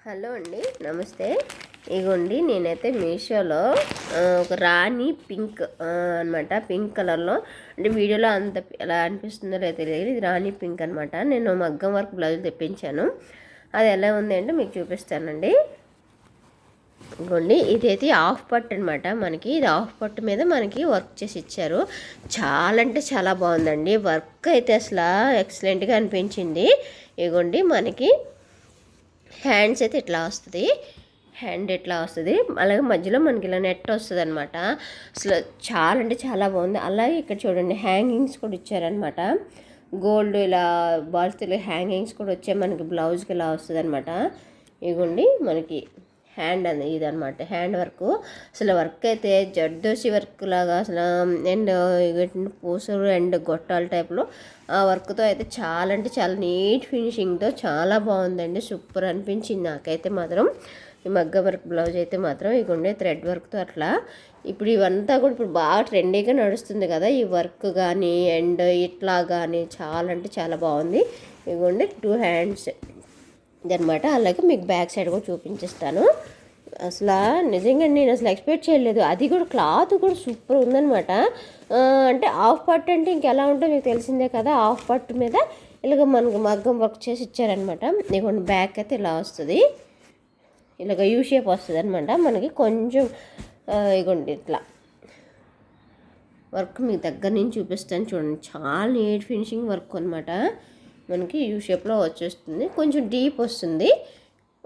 Hello అండి, నమస్తే. ఇగోండి నేనైతే మీషోలో ఒక రాణి పింక్ అనమాట, పింక్ కలర్లో. అంటే వీడియోలో అంత ఎలా అనిపిస్తుందో లేదో తెలియదు. ఇది రాణి పింక్ అనమాట. నేను మగ్గం వర్క్ బ్లౌజ్ తెప్పించాను. అది ఎలా ఉంది అంటే మీకు చూపిస్తానండి. ఇగోండి ఇదైతే హాఫ్ పట్టు అనమాట. మనకి ఇది హాఫ్ పట్టు మీద మనకి వర్క్ చేసి ఇచ్చారు. చాలా అంటే చాలా బాగుందండి. వర్క్ అయితే అసలు ఎక్సలెంట్గా అనిపించింది. ఇగోండి మనకి హ్యాండ్స్ అయితే ఇట్లా వస్తుంది, హ్యాండ్ ఇట్లా వస్తుంది, అలాగే మధ్యలో మనకి ఇలా నెట్ వస్తుంది అనమాట. అసలు చాలా అంటే చాలా బాగుంది. అలాగే ఇక్కడ చూడండి హ్యాంగింగ్స్ కూడా ఇచ్చారనమాట. గోల్డ్ ఇలా బాల్స్ హ్యాంగింగ్స్ కూడా వచ్చాయి. మనకి బ్లౌజ్కి ఇలా వస్తుంది అనమాట. ఇగోండి మనకి హ్యాండ్ అని ఇదనమాట, హ్యాండ్ వర్క్. అసలు వర్క్ అయితే జర్దోసి వర్క్ లాగా అసలు, అండ్ పూసలు అండ్ గొట్టాల టైప్లో ఆ వర్క్తో అయితే చాలా అంటే చాలా నీట్ ఫినిషింగ్తో చాలా బాగుందండి. సూపర్ అనిపించింది నాకైతే మాత్రం. ఈ మగ్గ వర్క్ బ్లౌజ్ అయితే మాత్రం ఇగోండి థ్రెడ్ వర్క్తో అట్లా. ఇప్పుడు ఇవంతా కూడా ఇప్పుడు బాగా ట్రెండీగా నడుస్తుంది కదా ఈ వర్క్ కానీ అండ్ ఇట్లా కానీ. చాలా అంటే చాలా బాగుంది. ఇగోండి 2 హ్యాండ్స్ ఇదనమాట. అలాగే మీకు బ్యాక్ సైడ్ కూడా చూపించేస్తాను. అసలు నిజంగా నేను అసలు ఎక్స్పెక్ట్ చేయలేదు. అది కూడా క్లాత్ కూడా సూపర్ ఉందనమాట. అంటే హాఫ్ పట్టు అంటే ఇంకెలా ఉంటుందో మీకు తెలిసిందే కదా. హాఫ్ పట్టు మీద ఇలాగ మనకు మగ్గం వర్క్ చేసి ఇచ్చారనమాట. ఇదిగోండి బ్యాక్ అయితే ఇలా వస్తుంది, ఇలాగ యూ షేప్ వస్తుంది అనమాట. మనకి కొంచెం ఇగోండి ఇట్లా వర్క్ మీకు దగ్గర నుంచి చూపిస్తాను చూడండి. చాలా నీట్ ఫినిషింగ్ వర్క్ అనమాట. మనకి యూ షేప్లో వచ్చేస్తుంది, కొంచెం డీప్ వస్తుంది.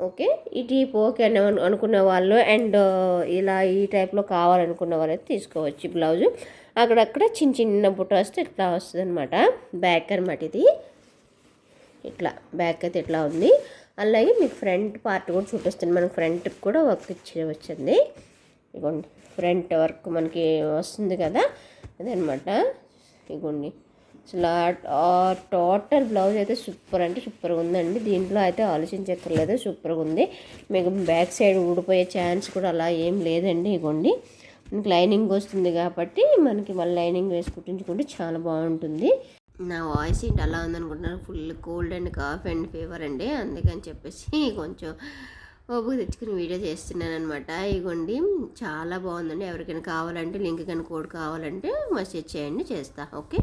ఓకే, ఈ డీప్ ఓకే అని అనుకున్న వాళ్ళు అండ్ ఇలా ఈ టైప్లో కావాలనుకున్న వాళ్ళు అయితే తీసుకోవచ్చు బ్లౌజు. అక్కడక్కడ చిన్న చిన్న బుట్ట వస్తే ఇట్లా వస్తుంది అనమాట. బ్యాక్ అనమాట ఇది. ఇట్లా బ్యాక్ అయితే ఇట్లా ఉంది. అలాగే మీకు ఫ్రంట్ పార్ట్ కూడా చూపిస్తుంది. మనకి ఫ్రంట్కి కూడా వర్క్ వచ్చింది. ఇగోండి ఫ్రంట్ వర్క్ మనకి వస్తుంది కదా, అదనమాట. ఇగోండి అసలు టోటల్ బ్లౌజ్ అయితే సూపర్ అంటే సూపర్గా ఉందండి. దీంట్లో అయితే ఆలోచించక్కర్లేదు, సూపర్గా ఉంది. మీకు బ్యాక్ సైడ్ ఊడిపోయే ఛాన్స్ కూడా అలా ఏం లేదండి. ఇగోండి మనకి లైనింగ్ వస్తుంది కాబట్టి మనకి మళ్ళీ లైనింగ్ వేసి కుట్టించుకుంటే చాలా బాగుంటుంది. నా వాయిస్ ఏంటి అలా ఉందనుకుంటున్నాను. Full cold and cough and fever అండి, అందుకని చెప్పేసి కొంచెం ఓపిక తెచ్చుకుని వీడియో చేస్తున్నాను అనమాట. ఇగోండి చాలా బాగుందండి. ఎవరికైనా కావాలంటే లింక్ కానీ కోడ్ కావాలంటే మెసేజ్ చేయండి, చేస్తా. ఓకే.